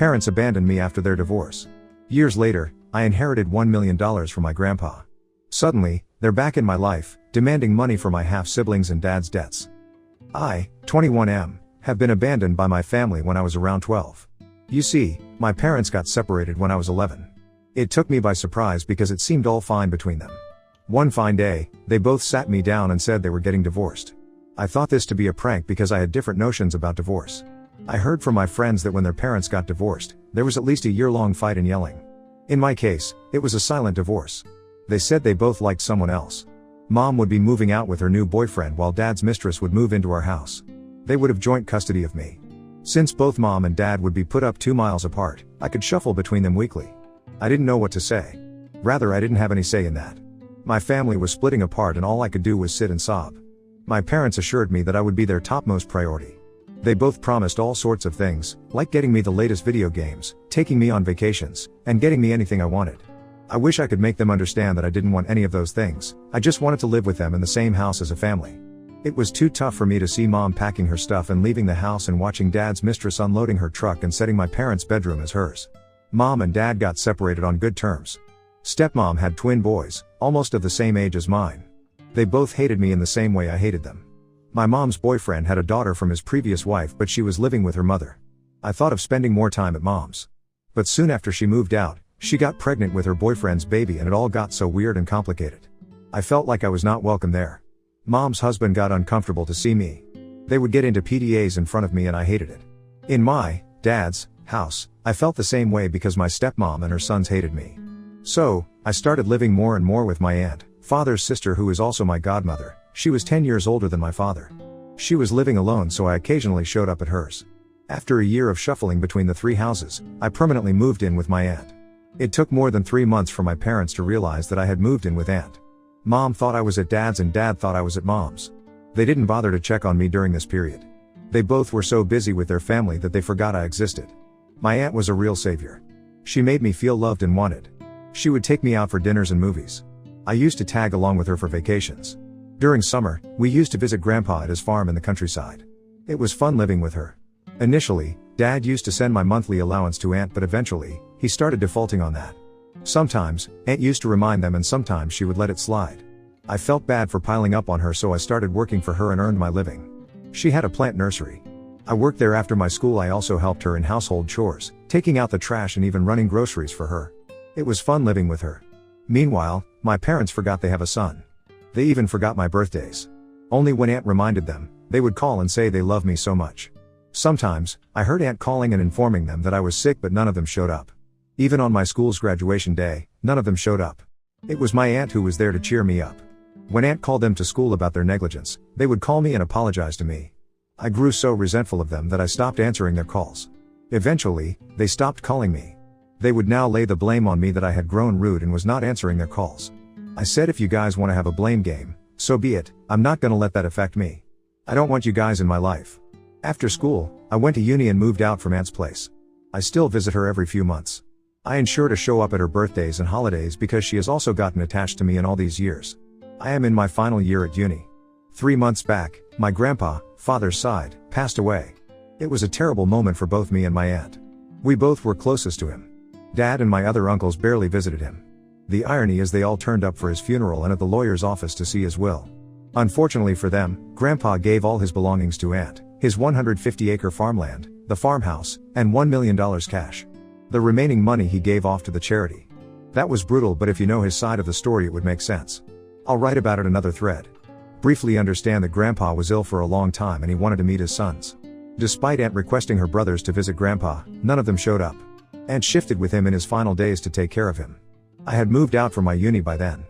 Parents abandoned me after their divorce. Years later, I inherited $1 million from my grandpa. Suddenly, they're back in my life, demanding money for my half-siblings and dad's debts. I, 21M, have been abandoned by my family when I was around 12. You see, my parents got separated when I was 11. It took me by surprise because it seemed all fine between them. One fine day, they both sat me down and said they were getting divorced. I thought this to be a prank because I had different notions about divorce. I heard from my friends that when their parents got divorced, there was at least a year-long fight and yelling. In my case, it was a silent divorce. They said they both liked someone else. Mom would be moving out with her new boyfriend while dad's mistress would move into our house. They would have joint custody of me. Since both mom and dad would be put up 2 miles apart, I could shuffle between them weekly. I didn't know what to say. Rather, I didn't have any say in that. My family was splitting apart and all I could do was sit and sob. My parents assured me that I would be their topmost priority. They both promised all sorts of things, like getting me the latest video games, taking me on vacations, and getting me anything I wanted. I wish I could make them understand that I didn't want any of those things. I just wanted to live with them in the same house as a family. It was too tough for me to see mom packing her stuff and leaving the house and watching dad's mistress unloading her truck and setting my parents' bedroom as hers. Mom and dad got separated on good terms. Stepmom had twin boys, almost of the same age as mine. They both hated me in the same way I hated them. My mom's boyfriend had a daughter from his previous wife, but she was living with her mother. I thought of spending more time at mom's. But soon after she moved out, she got pregnant with her boyfriend's baby and it all got so weird and complicated. I felt like I was not welcome there. Mom's husband got uncomfortable to see me. They would get into PDAs in front of me and I hated it. In my dad's house, I felt the same way because my stepmom and her sons hated me. So, I started living more and more with my aunt, father's sister, who is also my godmother. She was 10 years older than my father. She was living alone, so I occasionally showed up at hers. After a year of shuffling between the 3 houses, I permanently moved in with my aunt. It took more than 3 months for my parents to realize that I had moved in with aunt. Mom thought I was at dad's and dad thought I was at mom's. They didn't bother to check on me during this period. They both were so busy with their family that they forgot I existed. My aunt was a real savior. She made me feel loved and wanted. She would take me out for dinners and movies. I used to tag along with her for vacations. During summer, we used to visit grandpa at his farm in the countryside. It was fun living with her. Initially, dad used to send my monthly allowance to aunt, but eventually, he started defaulting on that. Sometimes, aunt used to remind them and sometimes she would let it slide. I felt bad for piling up on her, so I started working for her and earned my living. She had a plant nursery. I worked there after my school. I also helped her in household chores, taking out the trash and even running groceries for her. It was fun living with her. Meanwhile, my parents forgot they have a son. They even forgot my birthdays. Only when aunt reminded them, they would call and say they love me so much. Sometimes, I heard aunt calling and informing them that I was sick, but none of them showed up. Even on my school's graduation day, none of them showed up. It was my aunt who was there to cheer me up. When aunt called them to school about their negligence, they would call me and apologize to me. I grew so resentful of them that I stopped answering their calls. Eventually, they stopped calling me. They would now lay the blame on me that I had grown rude and was not answering their calls. I said, if you guys want to have a blame game, so be it. I'm not gonna let that affect me. I don't want you guys in my life. After school, I went to uni and moved out from aunt's place. I still visit her every few months. I ensure to show up at her birthdays and holidays because she has also gotten attached to me in all these years. I am in my final year at uni. 3 months back, my grandpa, father's side, passed away. It was a terrible moment for both me and my aunt. We both were closest to him. Dad and my other uncles barely visited him. The irony is they all turned up for his funeral and at the lawyer's office to see his will. Unfortunately for them, Grandpa gave all his belongings to aunt, his 150-acre farmland, the farmhouse, and $1 million cash. The remaining money he gave off to the charity. That was brutal, but if you know his side of the story it would make sense. I'll write about it another thread. Briefly understand that Grandpa was ill for a long time and he wanted to meet his sons. Despite aunt requesting her brothers to visit Grandpa, none of them showed up. Aunt shifted with him in his final days to take care of him. I had moved out from my uni by then.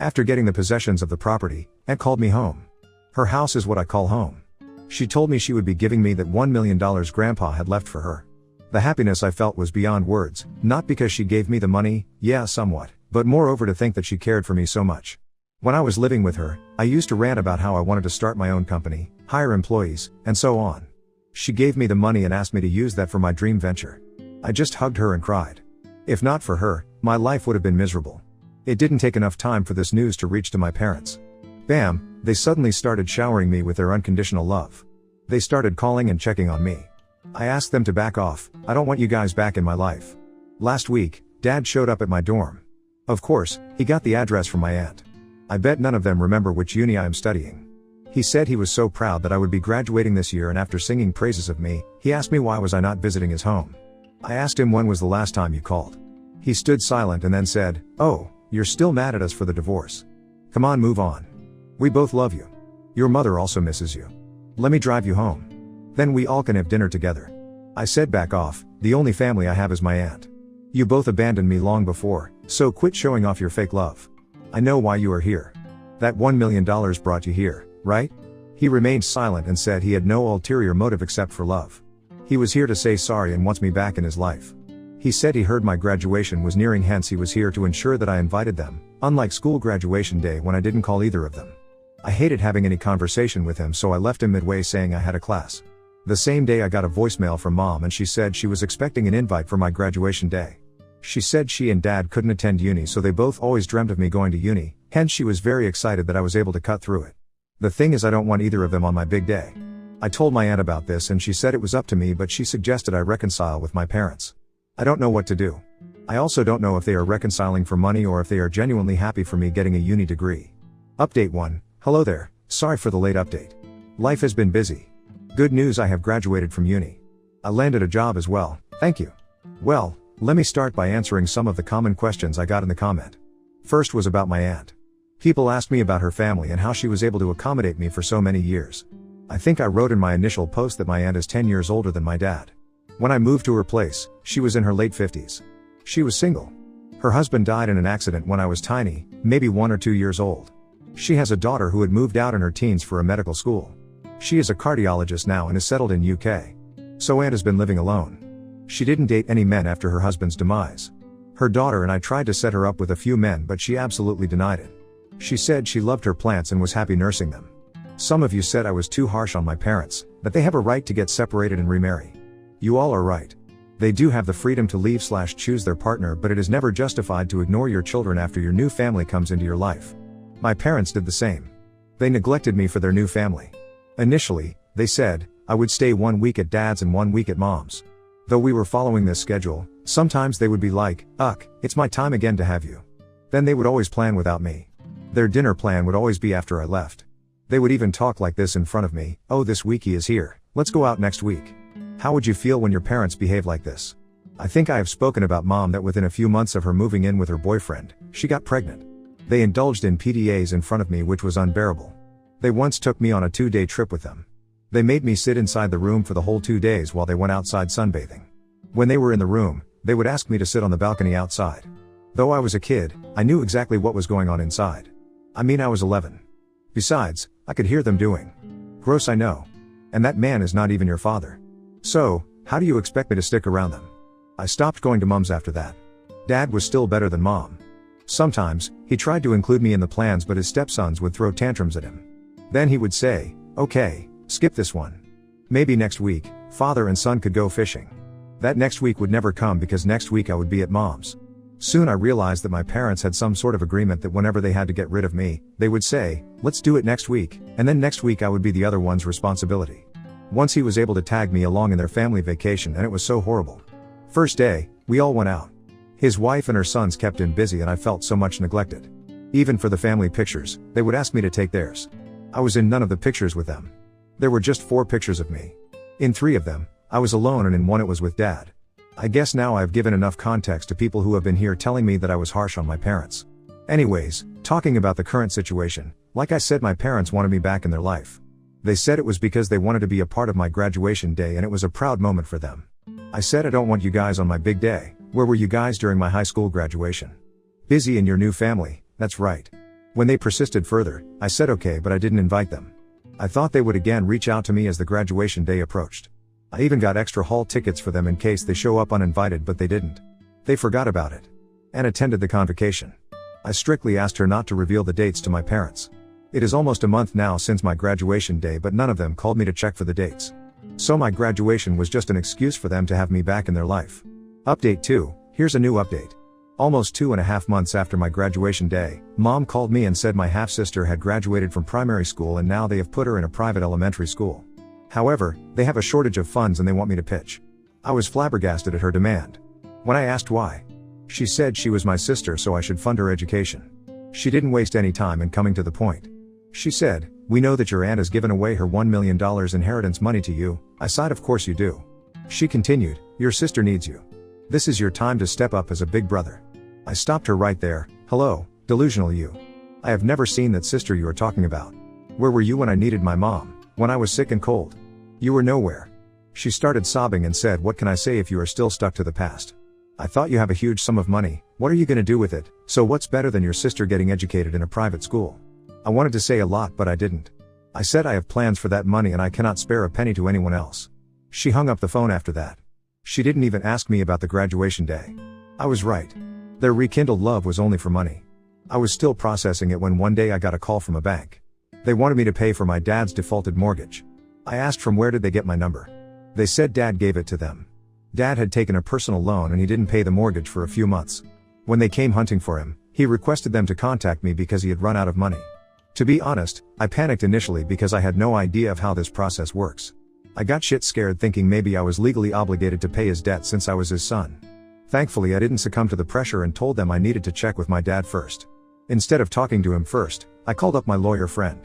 After getting the possessions of the property, aunt called me home. Her house is what I call home. She told me she would be giving me that $1 million Grandpa had left for her. The happiness I felt was beyond words, not because she gave me the money, yeah, somewhat, but moreover to think that she cared for me so much. When I was living with her, I used to rant about how I wanted to start my own company, hire employees, and so on. She gave me the money and asked me to use that for my dream venture. I just hugged her and cried. If not for her, my life would have been miserable. It didn't take enough time for this news to reach to my parents. Bam, they suddenly started showering me with their unconditional love. They started calling and checking on me. I asked them to back off. I don't want you guys back in my life. Last week, Dad showed up at my dorm. Of course, he got the address from my aunt. I bet none of them remember which uni I am studying. He said he was so proud that I would be graduating this year, and after singing praises of me, he asked me why was I not visiting his home. I asked him when was the last time you called. He stood silent and then said, "Oh, you're still mad at us for the divorce. Come on, move on. We both love you. Your mother also misses you. Let me drive you home. Then we all can have dinner together." I said, "Back off, the only family I have is my aunt. You both abandoned me long before, so quit showing off your fake love. I know why you are here. That $1 million brought you here, right?" He remained silent and said he had no ulterior motive except for love. He was here to say sorry and wants me back in his life. He said he heard my graduation was nearing, hence he was here to ensure that I invited them, unlike school graduation day when I didn't call either of them. I hated having any conversation with him, so I left him midway saying I had a class. The same day I got a voicemail from Mom, and she said she was expecting an invite for my graduation day. She said she and Dad couldn't attend uni, so they both always dreamt of me going to uni, hence she was very excited that I was able to cut through it. The thing is, I don't want either of them on my big day. I told my aunt about this and she said it was up to me, but she suggested I reconcile with my parents. I don't know what to do. I also don't know if they are reconciling for money or if they are genuinely happy for me getting a uni degree. Update 1. Hello there, sorry for the late update. Life has been busy. Good news, I have graduated from uni. I landed a job as well, thank you. Well, let me start by answering some of the common questions I got in the comment. First was about my aunt. People asked me about her family and how she was able to accommodate me for so many years. I think I wrote in my initial post that my aunt is 10 years older than my dad. When I moved to her place, she was in her late 50s. She was single. Her husband died in an accident when I was tiny, maybe 1 or 2 years old. She has a daughter who had moved out in her teens for a medical school. She is a cardiologist now and is settled in UK. So Aunt has been living alone. She didn't date any men after her husband's demise. Her daughter and I tried to set her up with a few men, but she absolutely denied it. She said she loved her plants and was happy nursing them. Some of you said I was too harsh on my parents, that they have a right to get separated and remarry. You all are right. They do have the freedom to leave/choose their partner, but it is never justified to ignore your children after your new family comes into your life. My parents did the same. They neglected me for their new family. Initially, they said, I would stay 1 week at Dad's and 1 week at Mom's. Though we were following this schedule, sometimes they would be like, "Uck, it's my time again to have you." Then they would always plan without me. Their dinner plan would always be after I left. They would even talk like this in front of me, "Oh, this week he is here, let's go out next week." How would you feel when your parents behave like this? I think I have spoken about Mom that within a few months of her moving in with her boyfriend, she got pregnant. They indulged in PDAs in front of me, which was unbearable. They once took me on a 2-day trip with them. They made me sit inside the room for the whole 2 days while they went outside sunbathing. When they were in the room, they would ask me to sit on the balcony outside. Though I was a kid, I knew exactly what was going on inside. I mean, I was 11. Besides, I could hear them doing. Gross, I know. And that man is not even your father. So, how do you expect me to stick around them? I stopped going to Mom's after that. Dad was still better than Mom. Sometimes, he tried to include me in the plans, but his stepsons would throw tantrums at him. Then he would say, "Okay, skip this one. Maybe next week, father and son could go fishing." That next week would never come because next week I would be at Mom's. Soon I realized that my parents had some sort of agreement that whenever they had to get rid of me, they would say, "Let's do it next week," and then next week I would be the other one's responsibility. Once he was able to tag me along in their family vacation, and it was so horrible. First day, we all went out. His wife and her sons kept him busy and I felt so much neglected. Even for the family pictures, they would ask me to take theirs. I was in none of the pictures with them. There were just 4 pictures of me. In 3 of them, I was alone, and in 1 it was with Dad. I guess now I've given enough context to people who have been here telling me that I was harsh on my parents. Anyways, talking about the current situation, like I said, my parents wanted me back in their life. They said it was because they wanted to be a part of my graduation day and it was a proud moment for them. I said, I don't want you guys on my big day. Where were you guys during my high school graduation? Busy in your new family, that's right. When they persisted further, I said okay, but I didn't invite them. I thought they would again reach out to me as the graduation day approached. I even got extra hall tickets for them in case they show up uninvited, but they didn't. They forgot about it. And attended the convocation. I strictly asked her not to reveal the dates to my parents. It is almost a month now since my graduation day, but none of them called me to check for the dates. So my graduation was just an excuse for them to have me back in their life. Update 2, here's a new update. Almost 2.5 months after my graduation day, Mom called me and said my half-sister had graduated from primary school and now they have put her in a private elementary school. However, they have a shortage of funds and they want me to pitch. I was flabbergasted at her demand. When I asked why, she said she was my sister so I should fund her education. She didn't waste any time in coming to the point. She said, "We know that your aunt has given away her $1 million inheritance money to you." I sighed, "Of course you do." She continued, "Your sister needs you. This is your time to step up as a big brother." I stopped her right there. "Hello, delusional you. I have never seen that sister you are talking about. Where were you when I needed my mom, when I was sick and cold? You were nowhere." She started sobbing and said, "What can I say if you are still stuck to the past? I thought you have a huge sum of money, what are you gonna do with it? So what's better than your sister getting educated in a private school?" I wanted to say a lot but I didn't. I said I have plans for that money and I cannot spare a penny to anyone else. She hung up the phone after that. She didn't even ask me about the graduation day. I was right. Their rekindled love was only for money. I was still processing it when one day I got a call from a bank. They wanted me to pay for my dad's defaulted mortgage. I asked from where did they get my number. They said Dad gave it to them. Dad had taken a personal loan and he didn't pay the mortgage for a few months. When they came hunting for him, he requested them to contact me because he had run out of money. To be honest, I panicked initially because I had no idea of how this process works. I got shit scared thinking maybe I was legally obligated to pay his debt since I was his son. Thankfully I didn't succumb to the pressure and told them I needed to check with my dad first. Instead of talking to him first, I called up my lawyer friend.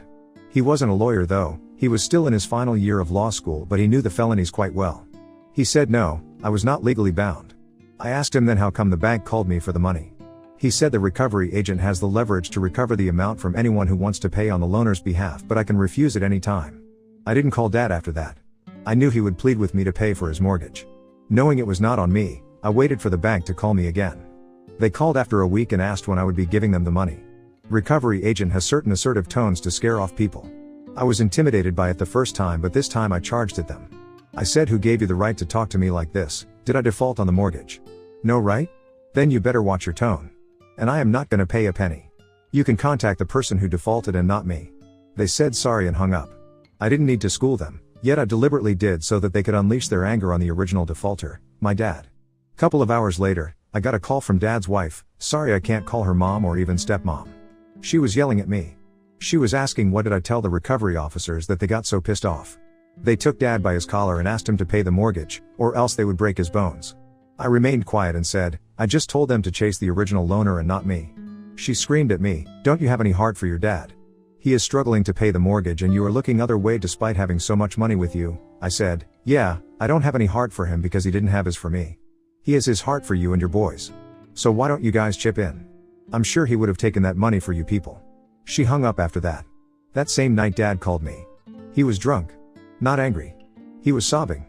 He wasn't a lawyer though, he was still in his final year of law school but he knew the felonies quite well. He said no, I was not legally bound. I asked him then how come the bank called me for the money. He said the recovery agent has the leverage to recover the amount from anyone who wants to pay on the loaner's behalf but I can refuse at any time. I didn't call Dad after that. I knew he would plead with me to pay for his mortgage. Knowing it was not on me, I waited for the bank to call me again. They called after a week and asked when I would be giving them the money. Recovery agent has certain assertive tones to scare off people. I was intimidated by it the first time but this time I charged at them. I said, "Who gave you the right to talk to me like this? Did I default on the mortgage? No, right? Then you better watch your tone. And I am not gonna pay a penny. You can contact the person who defaulted and not me." They said sorry and hung up. I didn't need to school them, yet I deliberately did so that they could unleash their anger on the original defaulter, my dad. Couple of hours later, I got a call from Dad's wife. "Sorry I can't call her mom or even stepmom. She was yelling at me. She was asking what did I tell the recovery officers that they got so pissed off. They took Dad by his collar and asked him to pay the mortgage, or else they would break his bones." I remained quiet and said, "I just told them to chase the original loaner and not me." She screamed at me, "Don't you have any heart for your dad? He is struggling to pay the mortgage and you are looking other way despite having so much money with you." I said, "Yeah, I don't have any heart for him because he didn't have his for me. He has his heart for you and your boys. So why don't you guys chip in? I'm sure he would have taken that money for you people." She hung up after that. That same night Dad called me. He was drunk. Not angry. He was sobbing.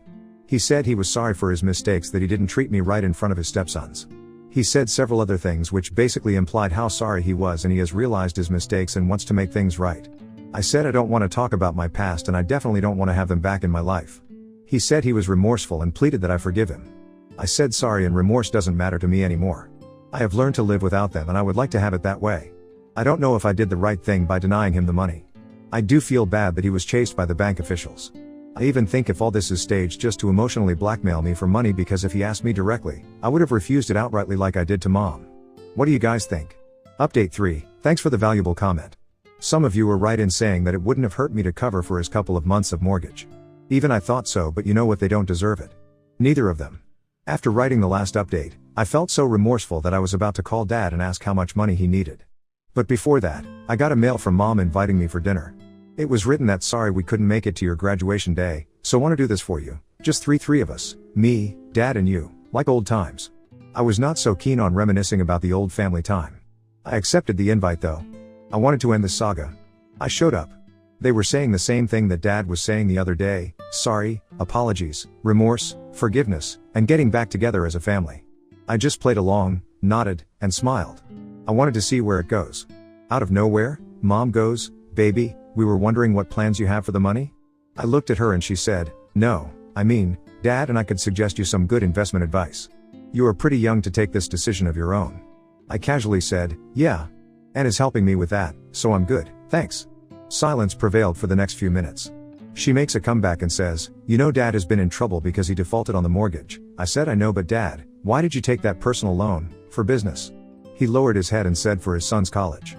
He said he was sorry for his mistakes, that he didn't treat me right in front of his stepsons. He said several other things which basically implied how sorry he was and he has realized his mistakes and wants to make things right. I said I don't want to talk about my past and I definitely don't want to have them back in my life. He said he was remorseful and pleaded that I forgive him. I said sorry and remorse doesn't matter to me anymore. I have learned to live without them and I would like to have it that way. I don't know if I did the right thing by denying him the money. I do feel bad that he was chased by the bank officials. I even think if all this is staged just to emotionally blackmail me for money, because if he asked me directly, I would have refused it outrightly like I did to Mom. What do you guys think? Update 3, thanks for the valuable comment. Some of you were right in saying that it wouldn't have hurt me to cover for his couple of months of mortgage. Even I thought so, but you know what, they don't deserve it. Neither of them. After writing the last update, I felt so remorseful that I was about to call Dad and ask how much money he needed. But before that, I got a mail from Mom inviting me for dinner. It was written that sorry we couldn't make it to your graduation day, so want to do this for you. Just three of us, me, Dad and you, like old times. I was not so keen on reminiscing about the old family time. I accepted the invite though. I wanted to end this saga. I showed up. They were saying the same thing that Dad was saying the other day: sorry, apologies, remorse, forgiveness, and getting back together as a family. I just played along, nodded, and smiled. I wanted to see where it goes. Out of nowhere, Mom goes, "Baby, we were wondering what plans you have for the money?" I looked at her and she said, "No, I mean, Dad and I could suggest you some good investment advice. You are pretty young to take this decision of your own." I casually said, "Yeah. Anne is helping me with that, so I'm good, thanks." Silence prevailed for the next few minutes. She makes a comeback and says, "You know Dad has been in trouble because he defaulted on the mortgage." I said, "I know, but Dad, why did you take that personal loan? For business?" He lowered his head and said, "For his son's college."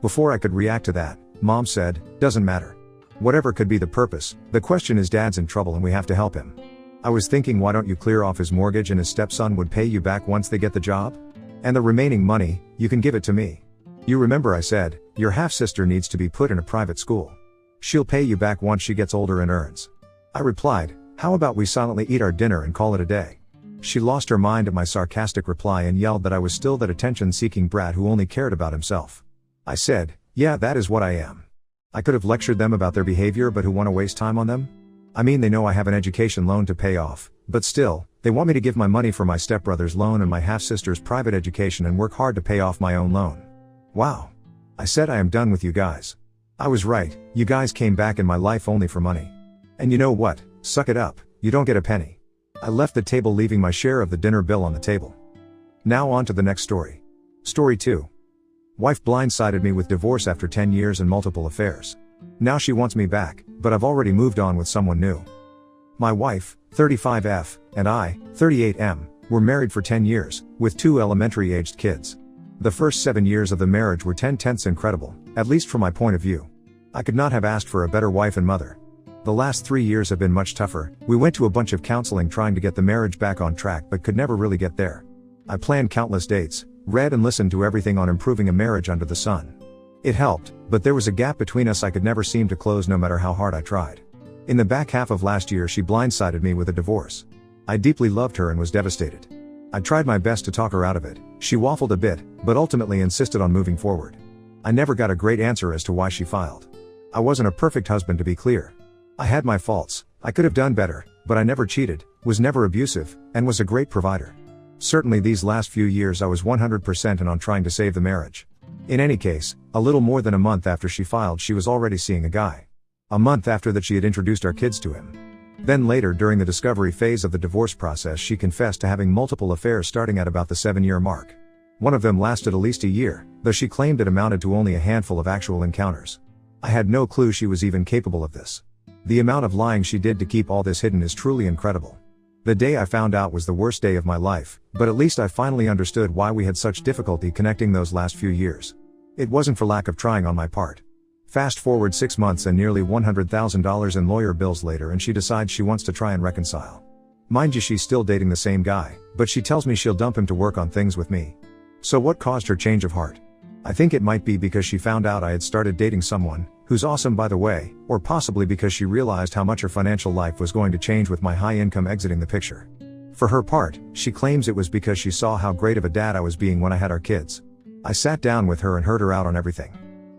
Before I could react to that, Mom said, "Doesn't matter. Whatever could be the purpose, the question is dad's in trouble and we have to help him. I was thinking, why don't you clear off his mortgage and his stepson would pay you back once they get the job? And the remaining money, you can give it to me. You remember I said, your half-sister needs to be put in a private school. She'll pay you back once she gets older and earns. I replied, how about we silently eat our dinner and call it a day? She lost her mind at my sarcastic reply and yelled that I was still that attention-seeking brat who only cared about himself. I said, yeah, that is what I am. I could have lectured them about their behavior, but who want to waste time on them? I mean, they know I have an education loan to pay off, but still, they want me to give my money for my stepbrother's loan and my half-sister's private education and work hard to pay off my own loan. Wow. I said, I am done with you guys. I was right, you guys came back in my life only for money. And you know what, suck it up, you don't get a penny. I left the table leaving my share of the dinner bill on the table. Now on to the next story. Story 2. Wife blindsided me with divorce after 10 years and multiple affairs. Now she wants me back, but I've already moved on with someone new. My wife, 35F, and I, 38M, were married for 10 years, with 2 elementary-aged kids. The first 7 years of the marriage were 10/10 incredible, at least from my point of view. I could not have asked for a better wife and mother. The last 3 years have been much tougher. We went to a bunch of counseling trying to get the marriage back on track but could never really get there. I planned countless dates, read and listened to everything on improving a marriage under the sun. It helped, but there was a gap between us I could never seem to close no matter how hard I tried. In the back half of last year she blindsided me with a divorce. I deeply loved her and was devastated. I tried my best to talk her out of it. She waffled a bit, but ultimately insisted on moving forward. I never got a great answer as to why she filed. I wasn't a perfect husband, to be clear. I had my faults, I could have done better, but I never cheated, was never abusive, and was a great provider. Certainly these last few years I was 100% in on trying to save the marriage. In any case, a little more than a month after she filed she was already seeing a guy. A month after that she had introduced our kids to him. Then later during the discovery phase of the divorce process she confessed to having multiple affairs starting at about the 7-year mark. One of them lasted at least a year, though she claimed it amounted to only a handful of actual encounters. I had no clue she was even capable of this. The amount of lying she did to keep all this hidden is truly incredible. The day I found out was the worst day of my life, but at least I finally understood why we had such difficulty connecting those last few years. It wasn't for lack of trying on my part. Fast forward 6 months and nearly $100,000 in lawyer bills later and she decides she wants to try and reconcile. Mind you, she's still dating the same guy, but she tells me she'll dump him to work on things with me. So what caused her change of heart? I think it might be because she found out I had started dating someone, who's awesome by the way, or possibly because she realized how much her financial life was going to change with my high income exiting the picture. For her part, she claims it was because she saw how great of a dad I was being when I had our kids. I sat down with her and heard her out on everything.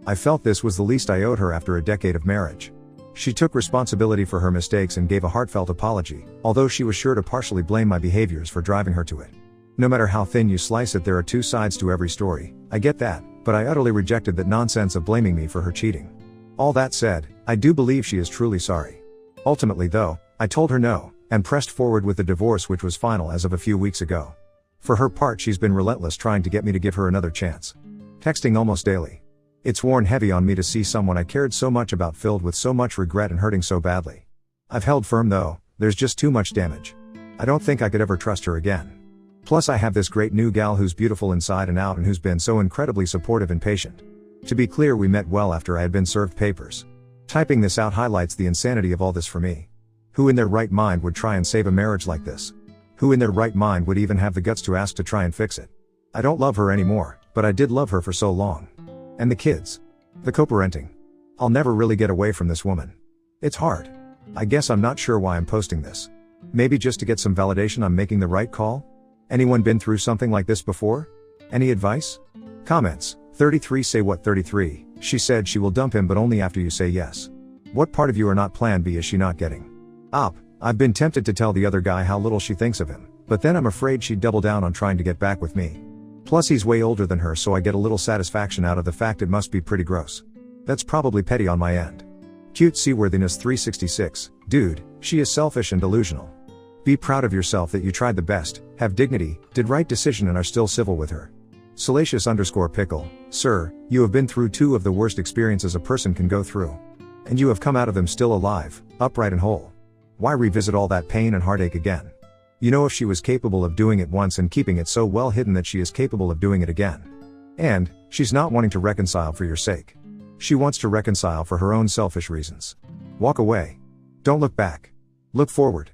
I felt this was the least I owed her after a decade of marriage. She took responsibility for her mistakes and gave a heartfelt apology, although she was sure to partially blame my behaviors for driving her to it. No matter how thin you slice it, there are 2 sides to every story. I get that, but I utterly rejected that nonsense of blaming me for her cheating. All that said, I do believe she is truly sorry. Ultimately though, I told her no, and pressed forward with the divorce, which was final as of a few weeks ago. For her part, she's been relentless trying to get me to give her another chance. Texting almost daily. It's worn heavy on me to see someone I cared so much about filled with so much regret and hurting so badly. I've held firm though, there's just too much damage. I don't think I could ever trust her again. Plus I have this great new gal who's beautiful inside and out and who's been so incredibly supportive and patient. To be clear, we met well after I had been served papers. Typing this out highlights the insanity of all this for me. Who in their right mind would try and save a marriage like this? Who in their right mind would even have the guts to ask to try and fix it? I don't love her anymore, but I did love her for so long. And the kids. The co-parenting. I'll never really get away from this woman. It's hard. I guess I'm not sure why I'm posting this. Maybe just to get some validation I'm making the right call? Anyone been through something like this before? Any advice? Comments. 33 Say what? 33, she said she will dump him but only after you say yes. What part of you are not plan B is she not getting? I've been tempted to tell the other guy how little she thinks of him, but then I'm afraid she'd double down on trying to get back with me. Plus he's way older than her, so I get a little satisfaction out of the fact it must be pretty gross. That's probably petty on my end. Cute Seaworthiness 366, dude, she is selfish and delusional. Be proud of yourself that you tried the best, have dignity, did right decision and are still civil with her. Salacious_pickle, sir, you have been through 2 of the worst experiences a person can go through. And you have come out of them still alive, upright and whole. Why revisit all that pain and heartache again? You know, if she was capable of doing it once and keeping it so well hidden that she is capable of doing it again. And, she's not wanting to reconcile for your sake. She wants to reconcile for her own selfish reasons. Walk away. Don't look back. Look forward.